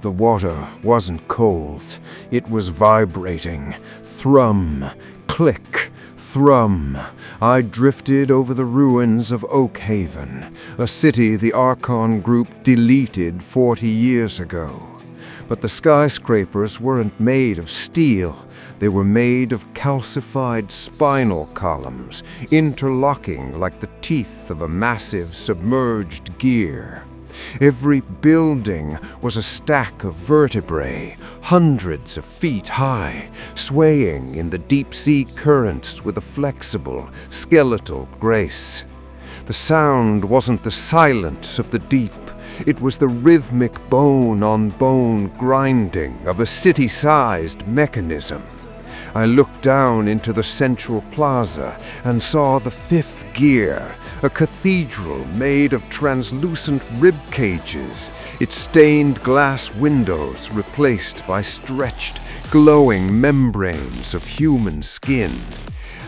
The water wasn't cold. It was vibrating. Thrum, click, thrum. I drifted over the ruins of Oakhaven, a city the Archon Group deleted 40 years ago. But the skyscrapers weren't made of steel. They were made of calcified spinal columns, interlocking like the teeth of a massive submerged gear. Every building was a stack of vertebrae, hundreds of feet high, swaying in the deep-sea currents with a flexible, skeletal grace. The sound wasn't the silence of the deep. It was the rhythmic bone-on-bone grinding of a city-sized mechanism. I looked down into the central plaza and saw the fifth gear, a cathedral made of translucent rib cages, its stained glass windows replaced by stretched, glowing membranes of human skin.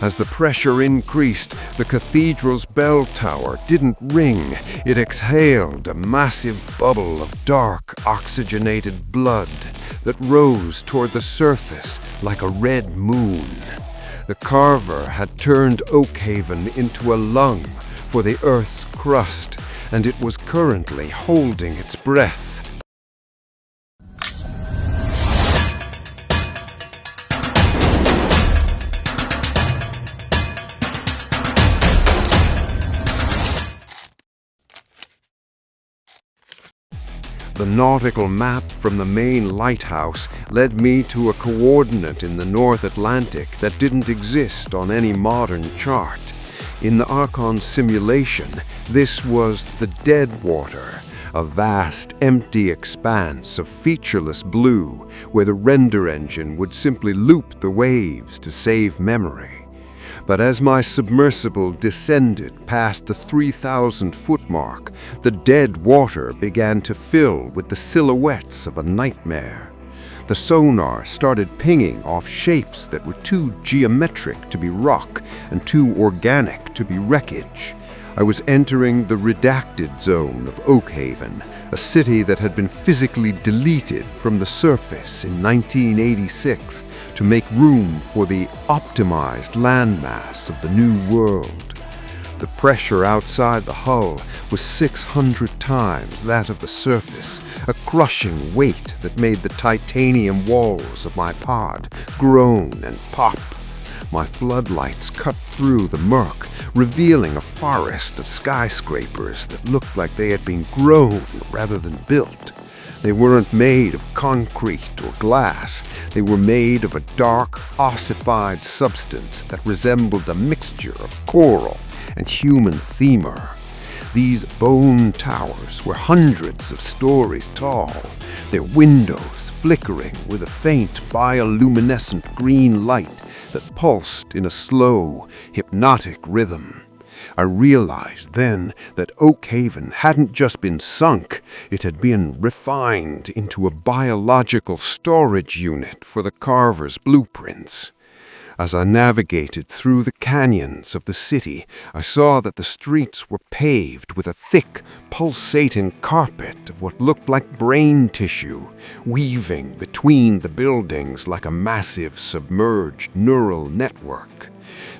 As the pressure increased, the cathedral's bell tower didn't ring. It exhaled a massive bubble of dark, oxygenated blood that rose toward the surface like a red moon. The Carver had turned Oakhaven into a lung for the Earth's crust, and it was currently holding its breath. The nautical map from the main lighthouse led me to a coordinate in the North Atlantic that didn't exist on any modern chart. In the Archon simulation, this was the dead water, a vast, empty expanse of featureless blue where the render engine would simply loop the waves to save memory. But as my submersible descended past the 3,000-foot mark, the dead water began to fill with the silhouettes of a nightmare. The sonar started pinging off shapes that were too geometric to be rock and too organic to be wreckage. I was entering the Redacted Zone of Oakhaven, a city that had been physically deleted from the surface in 1986 to make room for the optimized landmass of the new world. The pressure outside the hull was 600 times that of the surface, a crushing weight that made the titanium walls of my pod groan and pop. My floodlights cut through the murk, revealing a forest of skyscrapers that looked like they had been grown rather than built. They weren't made of concrete or glass. They were made of a dark, ossified substance that resembled a mixture of coral and human femur. These bone towers were hundreds of stories tall, their windows flickering with a faint bioluminescent green light that pulsed in a slow, hypnotic rhythm. I realized then that Oakhaven hadn't just been sunk, it had been refined into a biological storage unit for the Carver's blueprints. As I navigated through the canyons of the city, I saw that the streets were paved with a thick, pulsating carpet of what looked like brain tissue, weaving between the buildings like a massive submerged neural network.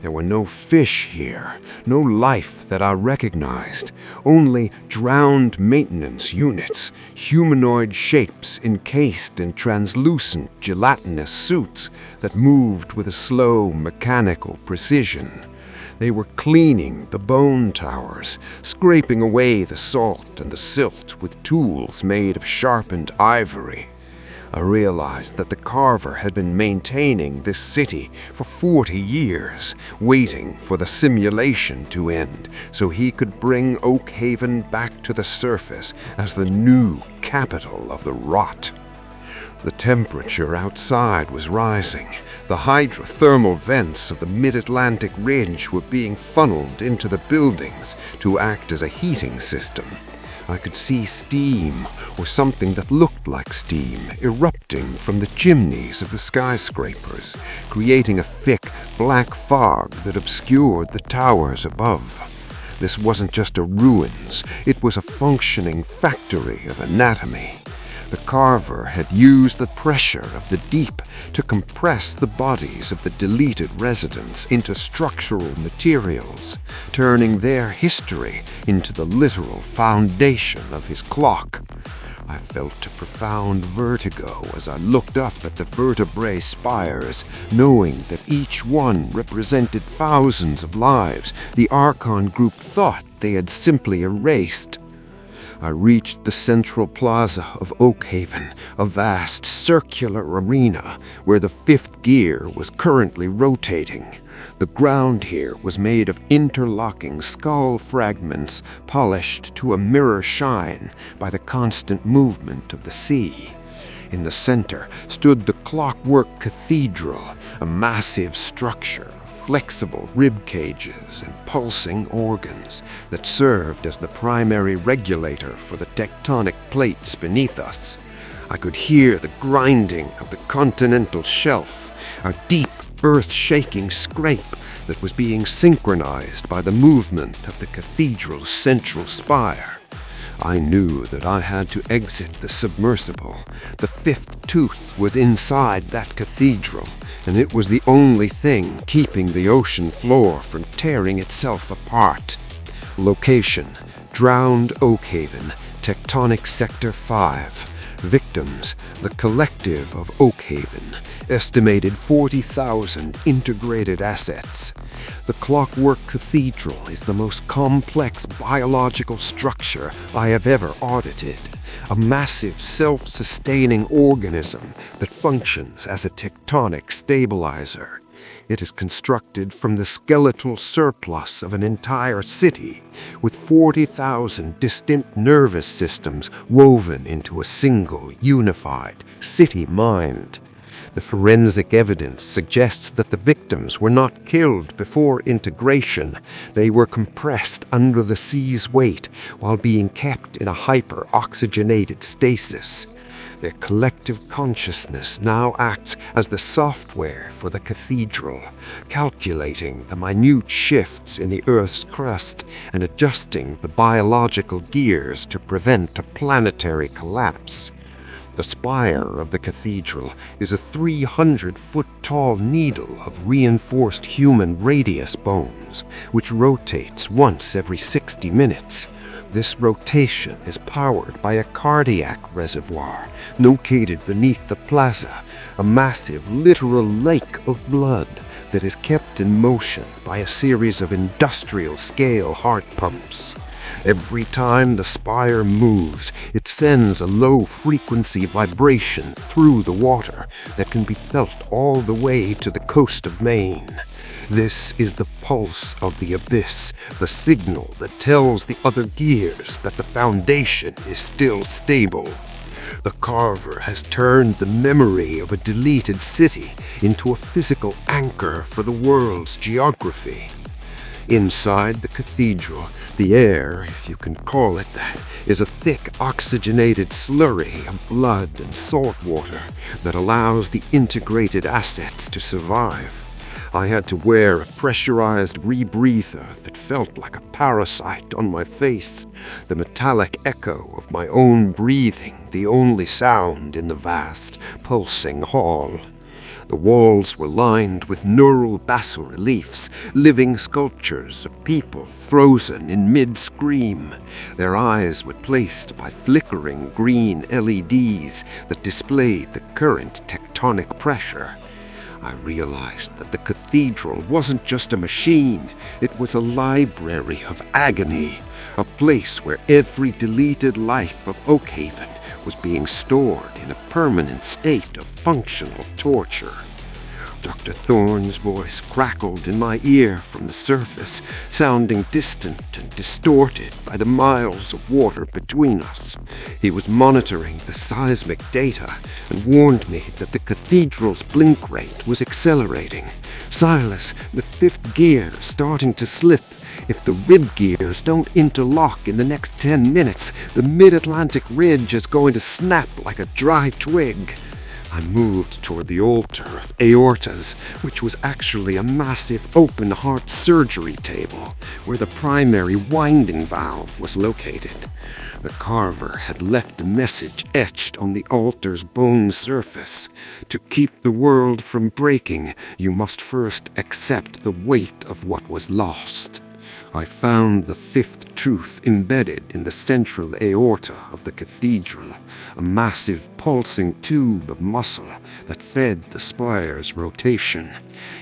There were no fish here, no life that I recognized, only drowned maintenance units, humanoid shapes encased in translucent gelatinous suits that moved with a slow mechanical precision. They were cleaning the bone towers, scraping away the salt and the silt with tools made of sharpened ivory. I realized that the Carver had been maintaining this city for 40 years, waiting for the simulation to end so he could bring Oakhaven back to the surface as the new capital of the rot. The temperature outside was rising. The hydrothermal vents of the mid-Atlantic ridge were being funneled into the buildings to act as a heating system. I could see steam, or something that looked like steam, erupting from the chimneys of the skyscrapers, creating a thick, black fog that obscured the towers above. This wasn't just a ruins, it was a functioning factory of anatomy. The Carver had used the pressure of the deep to compress the bodies of the deleted residents into structural materials, turning their history into the literal foundation of his clock. I felt a profound vertigo as I looked up at the vertebrae spires, knowing that each one represented thousands of lives the Archon Group thought they had simply erased. I reached the central plaza of Oakhaven, a vast circular arena where the fifth gear was currently rotating. The ground here was made of interlocking skull fragments polished to a mirror shine by the constant movement of the sea. In the center stood the clockwork cathedral, a massive structure of flexible rib cages and pulsing organs that served as the primary regulator for the tectonic plates beneath us. I could hear the grinding of the continental shelf, a deep earth-shaking scrape that was being synchronized by the movement of the cathedral's central spire. I knew that I had to exit the submersible. The fifth tooth was inside that cathedral, and it was the only thing keeping the ocean floor from tearing itself apart. Location: Drowned Oakhaven, Tectonic Sector 5. Victims: the collective of Oakhaven. Estimated 40,000 integrated assets. The clockwork cathedral is the most complex biological structure I have ever audited. A massive self-sustaining organism that functions as a tectonic stabilizer. It is constructed from the skeletal surplus of an entire city, with 40,000 distinct nervous systems woven into a single, unified city mind. The forensic evidence suggests that the victims were not killed before integration. They were compressed under the sea's weight while being kept in a hyper-oxygenated stasis. Their collective consciousness now acts as the software for the cathedral, calculating the minute shifts in the Earth's crust and adjusting the biological gears to prevent a planetary collapse. The spire of the cathedral is a 300-foot-tall needle of reinforced human radius bones, which rotates once every 60 minutes. This rotation is powered by a cardiac reservoir located beneath the plaza, a massive literal lake of blood that is kept in motion by a series of industrial-scale heart pumps. Every time the spire moves, it sends a low-frequency vibration through the water that can be felt all the way to the coast of Maine. This is the pulse of the abyss, the signal that tells the other gears that the foundation is still stable. The Carver has turned the memory of a deleted city into a physical anchor for the world's geography. Inside the cathedral, the air, if you can call it that, is a thick oxygenated slurry of blood and salt water that allows the integrated assets to survive. I had to wear a pressurized rebreather that felt like a parasite on my face, the metallic echo of my own breathing, the only sound in the vast, pulsing hall. The walls were lined with neural bas-reliefs, living sculptures of people frozen in mid-scream. Their eyes were placed by flickering green LEDs that displayed the current tectonic pressure. I realized that the cathedral wasn't just a machine, it was a library of agony, a place where every deleted life of Oakhaven was being stored in a permanent state of functional torture. Dr. Thorne's voice crackled in my ear from the surface, sounding distant and distorted by the miles of water between us. He was monitoring the seismic data and warned me that the cathedral's blink rate was accelerating. "Silas, the fifth gear is starting to slip. If the rib gears don't interlock in the next 10 minutes, the mid-Atlantic ridge is going to snap like a dry twig." I moved toward the altar of aortas, which was actually a massive open-heart surgery table where the primary winding valve was located. The carver had left a message etched on the altar's bone surface. To keep the world from breaking, you must first accept the weight of what was lost. I found the fifth truth embedded in the central aorta of the cathedral, a massive pulsing tube of muscle that fed the spire's rotation.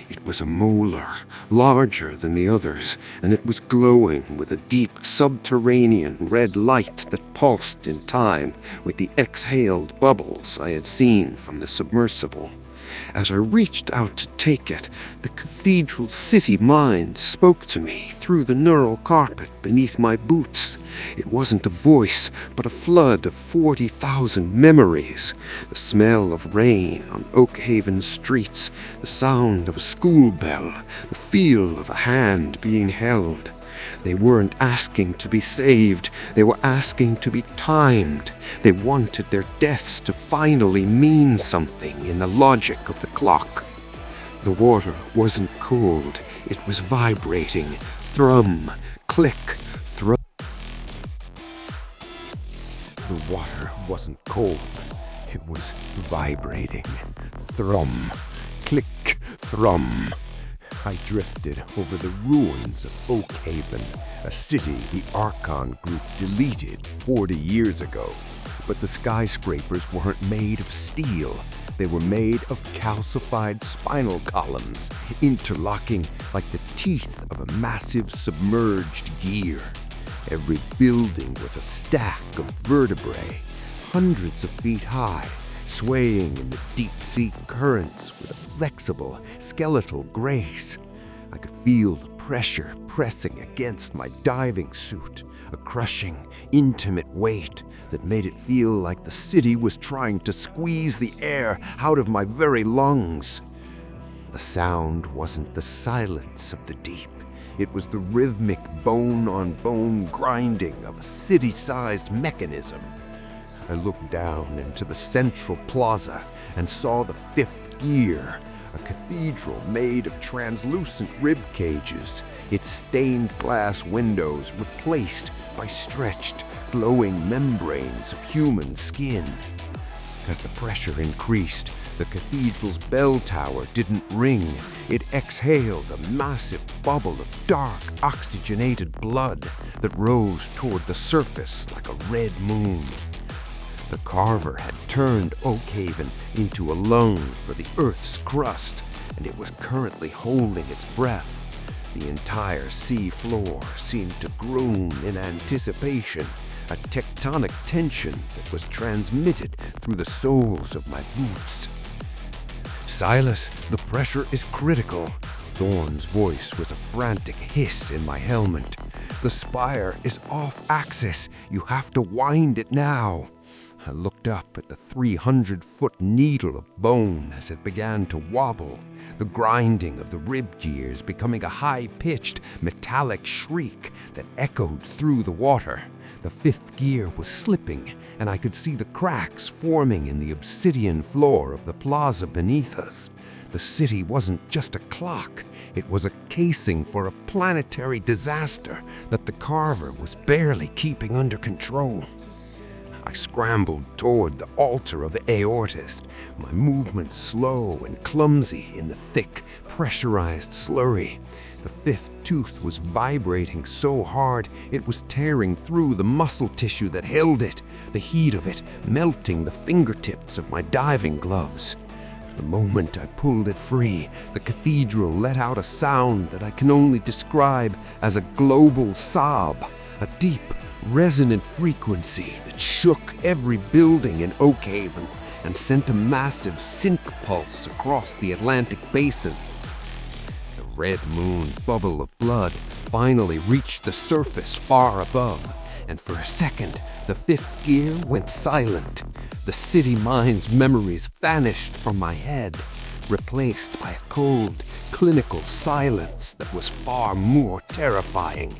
It was a molar, larger than the others, and it was glowing with a deep subterranean red light that pulsed in time with the exhaled bubbles I had seen from the submersible. As I reached out to take it, the cathedral's city mind spoke to me through the neural carpet beneath my boots. It wasn't a voice, but a flood of 40,000 memories. The smell of rain on Oakhaven streets, the sound of a school bell, the feel of a hand being held. They weren't asking to be saved, they were asking to be timed. They wanted their deaths to finally mean something in the logic of the clock. The water wasn't cold, it was vibrating. Thrum, click, thrum. The water wasn't cold, it was vibrating. Thrum, click, thrum. I drifted over the ruins of Oakhaven, a city the Archon Group deleted 40 years ago. But the skyscrapers weren't made of steel. They were made of calcified spinal columns, interlocking like the teeth of a massive submerged gear. Every building was a stack of vertebrae, hundreds of feet high, swaying in the deep-sea currents with a flexible, skeletal grace. I could feel the pressure pressing against my diving suit, a crushing, intimate weight that made it feel like the city was trying to squeeze the air out of my very lungs. The sound wasn't the silence of the deep. It was the rhythmic bone-on-bone grinding of a city-sized mechanism. I looked down into the central plaza and saw the fifth gear, a cathedral made of translucent rib cages, its stained glass windows replaced by stretched, glowing membranes of human skin. As the pressure increased, the cathedral's bell tower didn't ring. It exhaled a massive bubble of dark, oxygenated blood that rose toward the surface like a red moon. The Carver had turned Oakhaven into a lung for the Earth's crust, and it was currently holding its breath. The entire sea floor seemed to groan in anticipation, a tectonic tension that was transmitted through the soles of my boots. "Silas, the pressure is critical." Thorne's voice was a frantic hiss in my helmet. "The spire is off axis. You have to wind it now." I looked up at the 300-foot needle of bone as it began to wobble, the grinding of the rib gears becoming a high-pitched, metallic shriek that echoed through the water. The fifth gear was slipping, and I could see the cracks forming in the obsidian floor of the plaza beneath us. The city wasn't just a clock, it was a casing for a planetary disaster that the Carver was barely keeping under control. I scrambled toward the altar of the aortist, my movements slow and clumsy in the thick, pressurized slurry. The fifth tooth was vibrating so hard it was tearing through the muscle tissue that held it, the heat of it melting the fingertips of my diving gloves. The moment I pulled it free, the cathedral let out a sound that I can only describe as a global sob, a deep, resonant frequency that shook every building in Oakhaven and sent a massive sync pulse across the Atlantic basin. The red moon bubble of blood finally reached the surface far above, and for a second, the fifth gear went silent. The city mind's memories vanished from my head, replaced by a cold, clinical silence that was far more terrifying.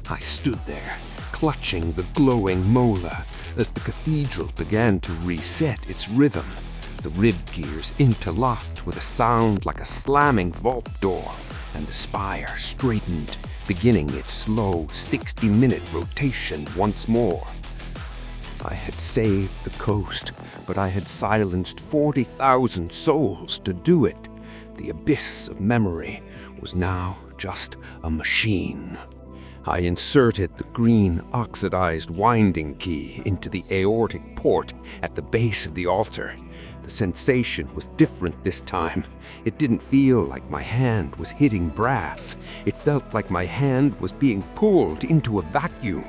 I stood there, clutching the glowing molar, as the cathedral began to reset its rhythm. The rib gears interlocked with a sound like a slamming vault door, and the spire straightened, beginning its slow 60-minute rotation once more. I had saved the coast, but I had silenced 40,000 souls to do it. The abyss of memory was now just a machine. I inserted the green oxidized winding key into the aortic port at the base of the altar. The sensation was different this time. It didn't feel like my hand was hitting brass. It felt like my hand was being pulled into a vacuum.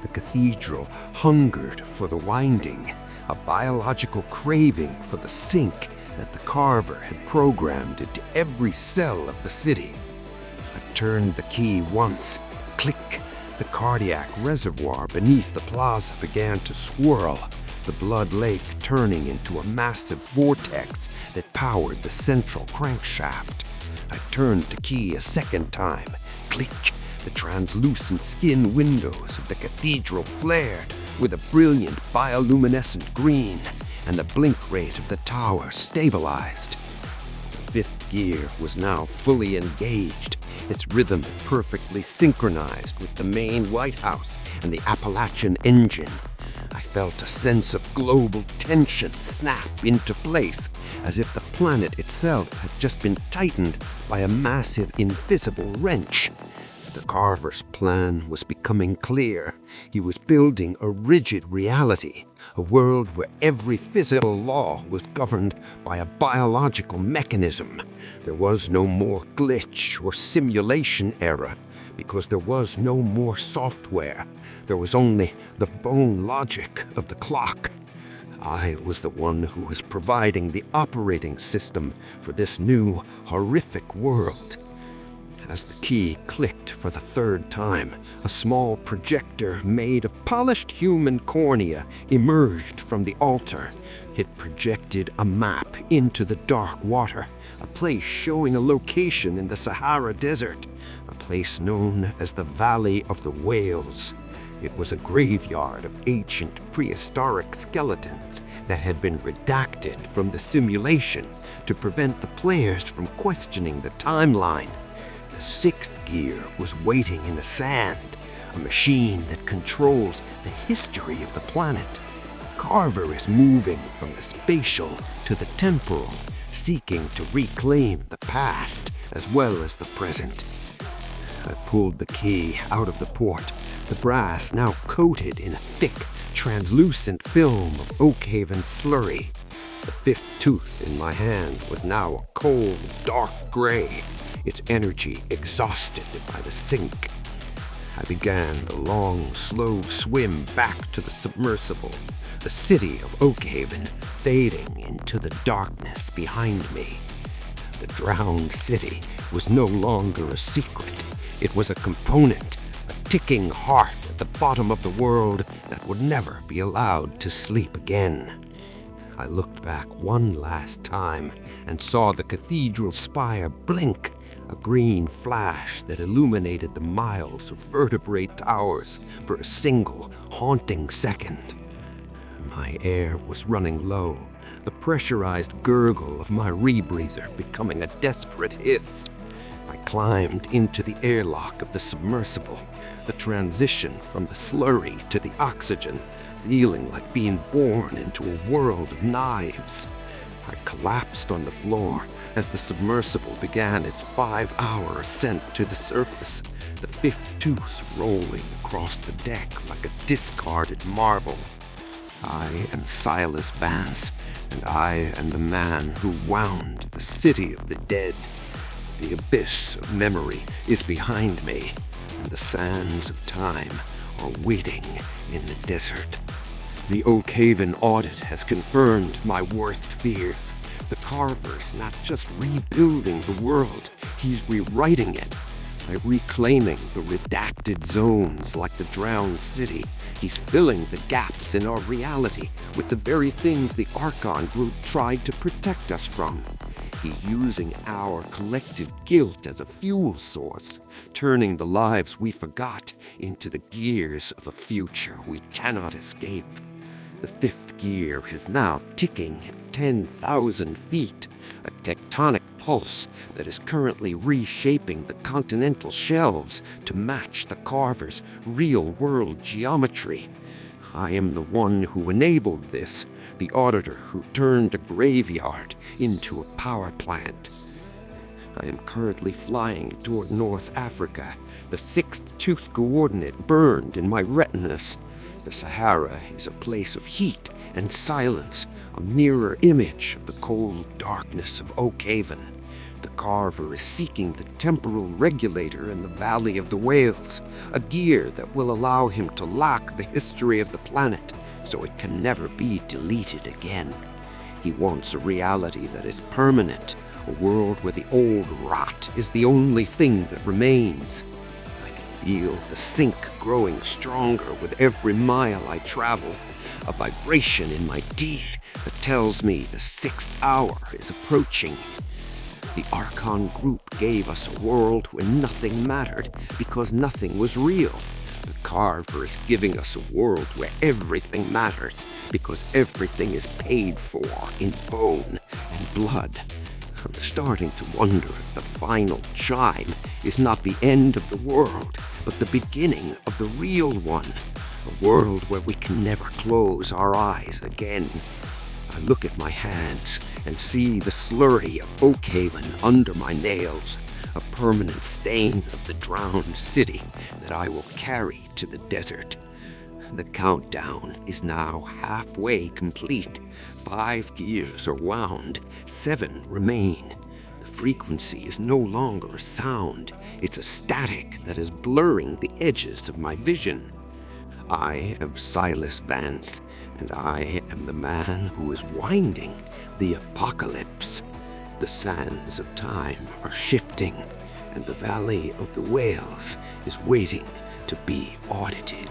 The cathedral hungered for the winding, a biological craving for the sync that the Carver had programmed into every cell of the city. I turned the key once. Click! The cardiac reservoir beneath the plaza began to swirl, the blood lake turning into a massive vortex that powered the central crankshaft. I turned the key a second time. Click! The translucent skin windows of the cathedral flared with a brilliant bioluminescent green, and the blink rate of the tower stabilized. The fifth gear was now fully engaged, its rhythm perfectly synchronized with the main White House and the Appalachian engine. I felt a sense of global tension snap into place, as if the planet itself had just been tightened by a massive invisible wrench. The Carver's plan was becoming clear. He was building a rigid reality, a world where every physical law was governed by a biological mechanism. There was no more glitch or simulation error, because there was no more software. There was only the bone logic of the clock. I was the one who was providing the operating system for this new, horrific world. As the key clicked for the third time, a small projector made of polished human cornea emerged from the altar. It projected a map into the dark water, a place showing a location in the Sahara Desert, a place known as the Valley of the Whales. It was a graveyard of ancient prehistoric skeletons that had been redacted from the simulation to prevent the players from questioning the timeline. The sixth gear was waiting in the sand, a machine that controls the history of the planet. Carver is moving from the spatial to the temporal, seeking to reclaim the past as well as the present. I pulled the key out of the port, the brass now coated in a thick, translucent film of Oakhaven slurry. The fifth tooth in my hand was now a cold, dark gray, its energy exhausted by the sink. I began the long, slow swim back to the submersible, the city of Oakhaven fading into the darkness behind me. The drowned city was no longer a secret. It was a component, a ticking heart at the bottom of the world that would never be allowed to sleep again. I looked back one last time and saw the cathedral spire blink, a green flash that illuminated the miles of vertebrae towers for a single, haunting second. My air was running low, the pressurized gurgle of my rebreather becoming a desperate hiss. I climbed into the airlock of the submersible, the transition from the slurry to the oxygen, feeling like being born into a world of knives. I collapsed on the floor as the submersible began its 5-hour ascent to the surface, the fifth tooth rolling across the deck like a discarded marble. I am Silas Vance, and I am the man who wound the city of the dead. The abyss of memory is behind me, and the sands of time are waiting in the desert. The Oakhaven audit has confirmed my worst fears. The Carver's not just rebuilding the world, he's rewriting it. By reclaiming the redacted zones like the drowned city, he's filling the gaps in our reality with the very things the Archon Group tried to protect us from. He's using our collective guilt as a fuel source, turning the lives we forgot into the gears of a future we cannot escape. The fifth gear is now ticking at 10,000 feet, a tectonic pulse that is currently reshaping the continental shelves to match the Carver's real-world geometry. I am the one who enabled this, the auditor who turned a graveyard into a power plant. I am currently flying toward North Africa, the sixth tooth coordinate burned in my retinas. The Sahara is a place of heat and silence, a mirror image of the cold darkness of Oakhaven. The Carver is seeking the temporal regulator in the Valley of the Whales, a gear that will allow him to lock the history of the planet so it can never be deleted again. He wants a reality that is permanent, a world where the old rot is the only thing that remains. I can feel the sink growing stronger with every mile I travel, a vibration in my teeth that tells me the 6th hour is approaching. The Archon Group gave us a world where nothing mattered because nothing was real. The Carver is giving us a world where everything matters because everything is paid for in bone and blood. I'm starting to wonder if the final chime is not the end of the world, but the beginning of the real one. A world where we can never close our eyes again. I look at my hands and see the slurry of Oakhaven under my nails, a permanent stain of the drowned city that I will carry to the desert. The countdown is now halfway complete. 5 gears are wound, 7 remain. The frequency is no longer a sound, it's a static that is blurring the edges of my vision. I am Silas Vance, and I am the man who is winding the apocalypse. The sands of time are shifting, and the Valley of the Whales is waiting to be audited.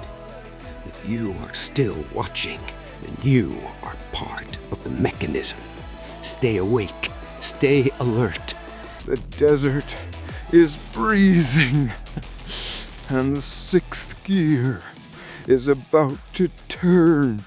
If you are still watching, then you are part of the mechanism. Stay awake, stay alert. The desert is breathing, and the 6th gear is about to turn.